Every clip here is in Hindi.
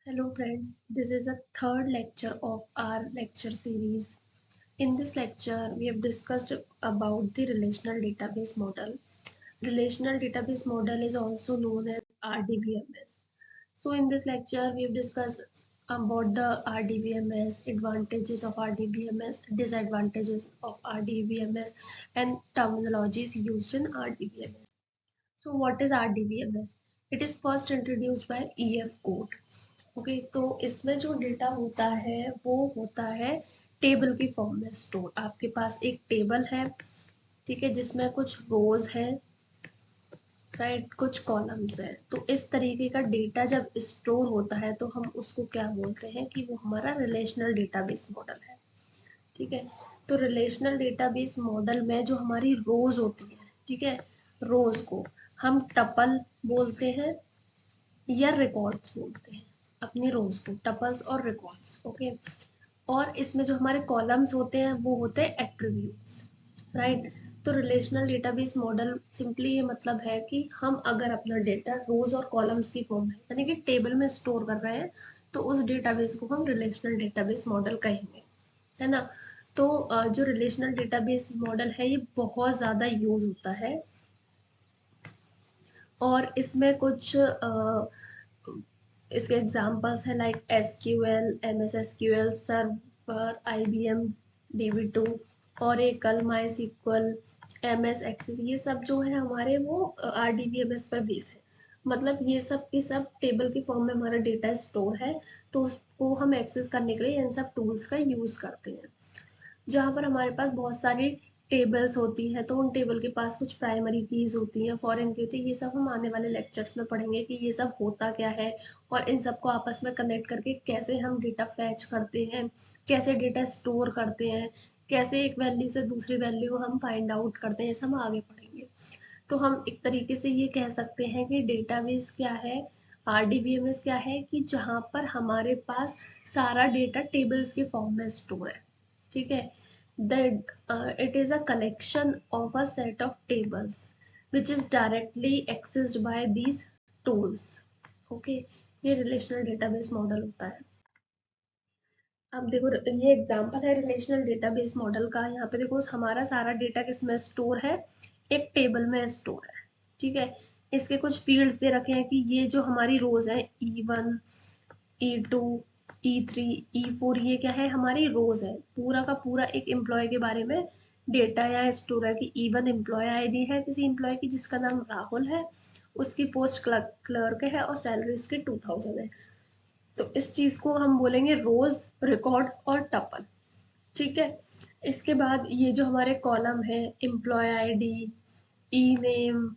Hello friends, this is a third lecture of our lecture series. In this lecture, we have discussed about the relational database model. Relational database model is also known as RDBMS. So in this lecture, we have discussed about the RDBMS, advantages of RDBMS, disadvantages of RDBMS, and terminologies used in RDBMS. So what is RDBMS? It is first introduced by EF Code. Okay तो इसमें जो डेटा होता है वो होता है टेबल की फॉर्म में स्टोर। आपके पास एक टेबल है, ठीक है, जिसमें कुछ रोज है, राइट, कुछ कॉलम्स है। तो इस तरीके का डेटा जब स्टोर होता है तो हम उसको क्या बोलते हैं कि वो हमारा रिलेशनल डेटाबेस मॉडल है। ठीक है, तो रिलेशनल डेटाबेस मॉडल में जो हमारी रोज होती है, ठीक है, रोज को हम टपल बोलते हैं या रिकॉर्ड्स बोलते हैं। अपनी रोज को टपल्स और रिकॉर्ड्स, ओके। और इसमें जो हमारे कॉलम्स होते हैं वो होते हैं एट्रीब्यूट्स, राइट। तो रिलेशनल डेटाबेस मॉडल सिंपली ये मतलब है कि हम अगर अपना डेटा रोज और कॉलम्स की फॉर्म में यानी कि टेबल में स्टोर कर रहे हैं तो उस डेटाबेस को हम रिलेशनल डेटाबेस मॉडल कहेंगे, है ना। तो जो रिलेशनल डेटाबेस मॉडल है ये बहुत ज़्यादा यूज होता है और इसमें कुछ इसके एग्जांपल्स हैं like SQL, MS SQL server, IBM DB two, Oracle, MySQL, MS Access, ये सब जो है हमारे वो आरडीबीएमएस पर बेस है। मतलब ये सब के सब टेबल की फॉर्म में हमारा डेटा स्टोर है, तो उसको हम एक्सेस करने के लिए इन सब टूल्स का यूज करते हैं। जहाँ पर हमारे पास बहुत सारी टेबल्स होती हैं तो उन टेबल के पास कुछ प्राइमरी कीज होती हैं, फॉरेन की होती है। ये सब हम आने वाले लेक्चर्स में पढ़ेंगे कि ये सब होता क्या है और इन सबको आपस में कनेक्ट करके कैसे हम डेटा फैच करते हैं, कैसे डेटा स्टोर करते हैं, कैसे एक वैल्यू से दूसरी वैल्यू हम फाइंड आउट करते हैं, ये सब हम आगे पढ़ेंगे। तो हम एक तरीके से ये कह सकते हैं कि डेटाबेस क्या है, आरडीबीएमएस क्या है, कि जहाँ पर हमारे पास सारा डेटा टेबल्स के फॉर्म में स्टोर है। ठीक है, it is a collection of a set of tables which is directly accessed by these tools. Okay, ये रिलेशनल डेटाबेस मॉडल होता है। अब देखो ये एग्जांपल है रिलेशनल डेटाबेस मॉडल का। यहाँ पे देखो हमारा सारा डेटा किस में स्टोर है, एक टेबल में स्टोर है। ठीक है, इसके कुछ फील्ड्स दे रखे हैं कि ये जो हमारी रोज है E1, E2, E3, E4, ये क्या है, हमारी रोज है। पूरा का पूरा एक एम्प्लॉय के बारे में डेटा यहाँ स्टोर है कि E1 एम्प्लॉय आईडी है किसी एम्प्लॉय की जिसका नाम राहुल है, उसकी पोस्ट क्लर्क है और सैलरी उसकी 2000 है। तो इस चीज को हम बोलेंगे रोज, रिकॉर्ड और टपल। ठीक है, इसके बाद ये जो हमारे कॉलम है, एम्प्लॉय आईडी, ई नेम,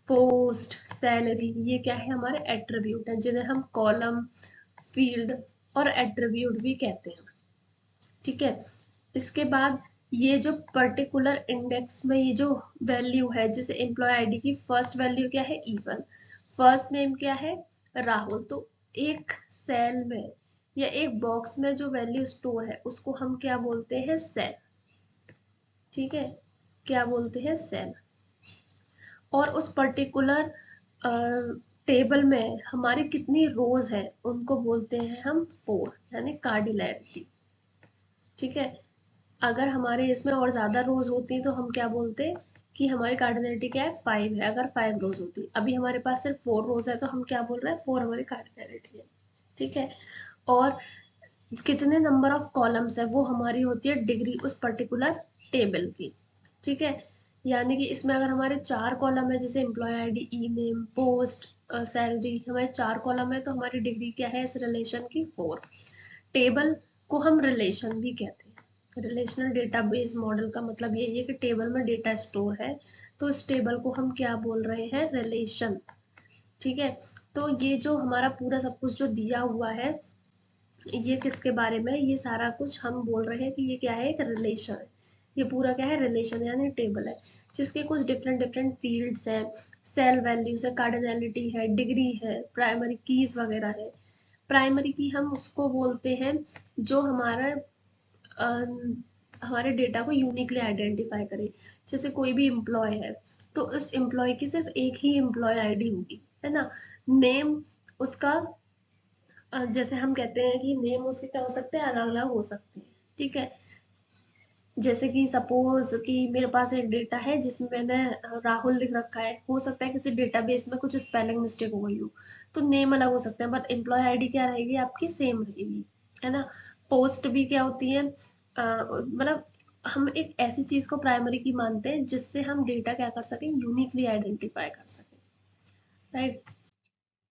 पोस्ट, सैलरी, ये क्या है, हमारे एट्रीब्यूट है जिन्हें हम कॉलम, फील्ड और एट्रीब्यूट भी कहते हैं। ठीक है, इसके बाद ये जो पर्टिकुलर इंडेक्स में ये जो वैल्यू है, जैसे एम्प्लॉय आईडी की फर्स्ट वैल्यू क्या है E1, फर्स्ट नेम क्या है राहुल, तो एक सेल में या एक बॉक्स में जो वैल्यू स्टोर है उसको हम क्या बोलते हैं, सेल। ठीक है, क्या बोलते हैं, सेल। और उस पर्टिकुलर टेबल में हमारी कितनी रोज है उनको बोलते हैं हम 4, यानी कार्डिनैलिटी। ठीक है, अगर हमारे इसमें और ज्यादा रोज होती तो हम क्या बोलते कि हमारी कार्डिनैलिटी क्या है, 5 है। अगर 5 रोज होती, अभी हमारे पास सिर्फ 4 रोज है तो हम क्या बोल रहे हैं, 4 हमारी कार्डिनैलिटी है। ठीक है, और कितने नंबर ऑफ कॉलम्स है वो हमारी होती है डिग्री उस पर्टिकुलर टेबल की। ठीक है, यानी कि इसमें अगर हमारे 4 कॉलम है, जैसे एम्प्लॉय आईडी, ई नेम, पोस्ट, सैलरी, हमारे 4 कॉलम है तो हमारी डिग्री क्या है इस रिलेशन की, 4। टेबल को हम रिलेशन भी कहते हैं। रिलेशनल डेटाबेस मॉडल का मतलब यही है कि टेबल में डेटा स्टोर है तो इस टेबल को हम क्या बोल रहे हैं, रिलेशन। ठीक है, तो ये जो हमारा पूरा सब कुछ जो दिया हुआ है ये किसके बारे में, ये सारा कुछ हम बोल रहे हैं कि ये क्या है, एक रिलेशन है। ये पूरा क्या है, रिलेशन यानी टेबल है जिसके कुछ डिफरेंट डिफरेंट फील्ड्स हैं, सेल वैल्यूज है, कार्डिनैलिटी है, डिग्री है, प्राइमरी कीज वगैरह है। प्राइमरी की हम उसको बोलते हैं जो हमारा हमारे डेटा को यूनिकली आइडेंटिफाई करे। जैसे कोई भी एम्प्लॉय है तो उस एम्प्लॉय की सिर्फ एक ही एम्प्लॉय आईडी होगी, है ना। नेम उसका जैसे हम कहते हैं कि नेम उसके क्या हो सकते हैं, अलग अलग हो सकते हैं, ठीक है। जैसे कि सपोज कि मेरे पास एक डेटा है जिसमें मैंने राहुल लिख रखा है, हो सकता है किसी डेटाबेस में कुछ स्पेलिंग मिस्टेक हो गई हो, तो नेम अलग हो सकते हैं, बट एम्प्लॉय आईडी क्या रहेगी आपकी, सेम रहेगी, है ना। पोस्ट भी क्या होती है, मतलब हम एक ऐसी चीज को प्राइमरी की मानते हैं जिससे हम डेटा क्या कर सकें, यूनिकली आइडेंटिफाई कर सकें, right.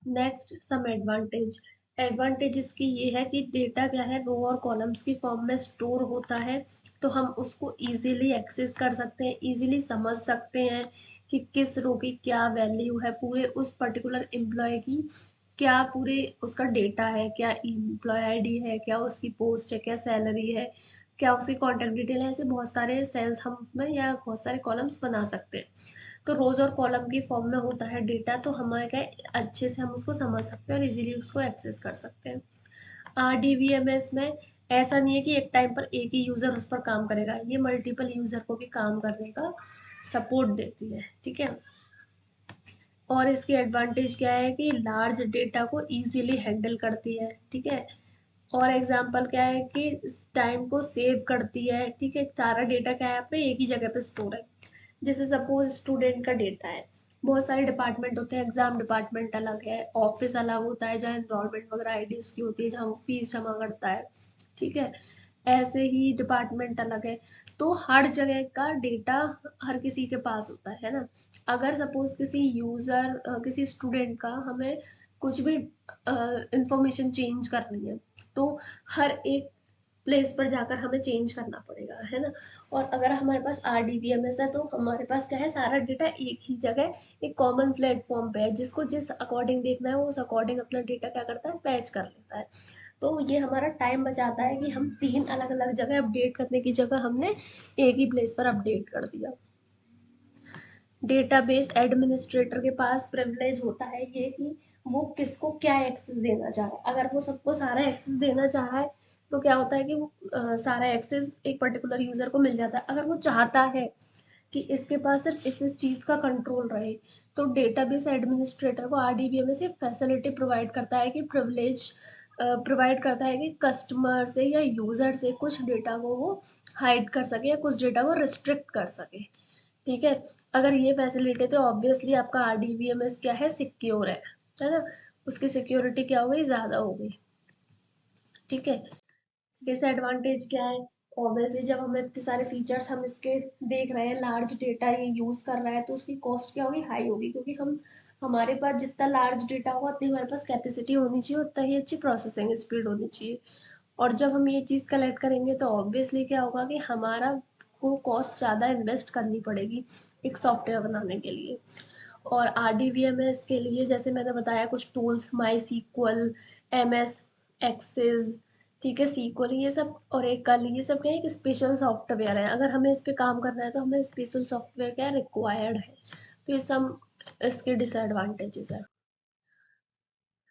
Next some advantage. Advantage इसकी ये है कि डेटा क्या है, रो और कॉलम्स की फॉर्म में स्टोर होता है, तो हम उसको इजीली एक्सेस कर सकते हैं, इजीली समझ सकते हैं कि किस रो की क्या वैल्यू है, पूरे उस पर्टिकुलर एम्प्लॉय की क्या पूरे उसका डेटा है, क्या एम्प्लॉय आईडी है, क्या उसकी पोस्ट है, क्या सैलरी है, क्या उसकी कॉन्टेक्ट डिटेल है, ऐसे बहुत सारे सेल्स हम उसमें या बहुत सारे कॉलम्स बना सकते हैं। तो रोज और कॉलम की फॉर्म में होता है डेटा, तो हमारे क्या अच्छे से हम उसको समझ सकते हैं और इजीली उसको एक्सेस कर सकते हैं। RDBMS में ऐसा नहीं है कि एक टाइम पर एक ही यूजर उस पर काम करेगा, ये मल्टीपल यूजर को भी काम करने का सपोर्ट देती है, ठीक है। और इसकी एडवांटेज क्या है कि लार्ज डेटा को इजीली हैंडल करती है, ठीक है। और एग्जांपल क्या है कि टाइम को सेव करती है, ठीक है, सारा डेटा क्या है आपका एक ही जगह पे स्टोर है। जैसे सपोज स्टूडेंट का डेटा है, बहुत सारे डिपार्टमेंट होते हैं, एग्जाम डिपार्टमेंट अलग है, ऑफिस अलग होता है जहाँ एनरोलमेंट वगैरह आईडी उसकी होती है, जहाँ वो फीस जमा करता है, ठीक है। ऐसे ही डिपार्टमेंट अलग है, तो हर जगह का डेटा हर किसी के पास होता है ना। अगर सपोज किसी यूजर किसी स्टूडेंट का हमें कुछ भी इंफॉर्मेशन चेंज करनी है, तो हर एक प्लेस पर जाकर हमें चेंज करना पड़ेगा, है ना। और अगर हमारे पास RDBMS है तो हमारे पास क्या है, सारा डेटा एक ही जगह एक कॉमन प्लेटफॉर्म पे है, जिसको जिस अकॉर्डिंग देखना है वो उस अकॉर्डिंग अपना डेटा क्या करता है, पैच कर लेता है। तो ये हमारा टाइम बचाता है कि हम 3 अलग अलग जगह अपडेट करने की जगह हमने एक ही प्लेस पर अपडेट कर दिया। डेटाबेस एडमिनिस्ट्रेटर के पास प्रिविलेज होता है ये कि वो किसको क्या एक्सेस देना चाह रहा है। अगर वो सबको सारा एक्सेस देना चाह रहा है तो क्या होता है कि वो सारा एक्सेस एक पर्टिकुलर यूजर को मिल जाता है। अगर वो चाहता है कि इसके पास सिर्फ इस चीज का कंट्रोल रहे, तो डेटाबेस एडमिनिस्ट्रेटर को RDBMS ये फैसिलिटी प्रोवाइड करता है कि प्रिविलेज प्रोवाइड करता है कि कस्टमर से या यूजर से कुछ डेटा को वो हाइड कर सके या कुछ डेटा को रिस्ट्रिक्ट कर सके, ठीक है। अगर ये फैसिलिटी तो ऑब्वियसली आपका RDBMS क्या है, सिक्योर है ना। उसकी सिक्योरिटी क्या हो गई, ज्यादा हो गई, ठीक है। डिसएडवांटेज क्या है, ऑब्वियसली जब हमें इतने सारे फीचर्स हम इसके देख रहे हैं, लार्ज डेटा ये यूज कर रहा है, तो उसकी कॉस्ट क्या होगी, हाई होगी, क्योंकि हम हमारे पास जितना लार्ज डेटा होगा उतनी हमारे पास कैपेसिटी होनी चाहिए, उतना ही अच्छी प्रोसेसिंग स्पीड होनी चाहिए। और जब हम ये चीज कलेक्ट करेंगे तो ऑब्वियसली क्या होगा कि हमारा को कॉस्ट ज्यादा इन्वेस्ट करनी पड़ेगी एक सॉफ्टवेयर बनाने के लिए। और RDBMS के लिए जैसे मैंने बताया कुछ टूल्स, माई सीक्वल, MS एक्सेस, ठीक है, सीक्वल, ये सब और एक कल, ये सब क्या है, एक स्पेशल सॉफ्टवेयर है। अगर हमें इस पे काम करना है तो हमें स्पेशल सॉफ्टवेयर क्या है, रिक्वायर्ड है। तो ये सब इसके डिसएडवांटेजेस है।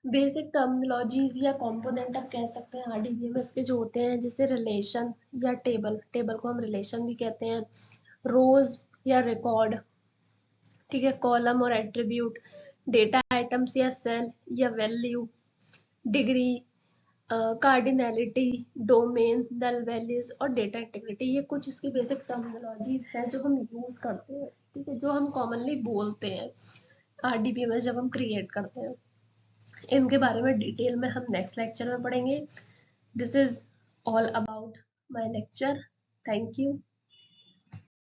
बेसिक टर्मिनोलॉजीज या कंपोनेंट आप कह सकते हैं RDBMS के जो होते हैं, जैसे रिलेशन या टेबल, टेबल को हम रिलेशन भी कहते हैं, रोज या रिकॉर्ड, ठीक है, कॉलम और एट्रीब्यूट, डेटा आइटम्स या सेल या value, degree, cardinality, domain, null values और डेटा इंटीग्रिटी, ये कुछ इसकी बेसिक टर्मिनोलॉजीज है जो हम यूज करते हैं, ठीक है, जो हम कॉमनली बोलते हैं RDBMS जब हम क्रिएट करते हैं। इनके बारे में डिटेल में हम नेक्स्ट लेक्चर में पढ़ेंगे। This is all about my lecture. Thank you.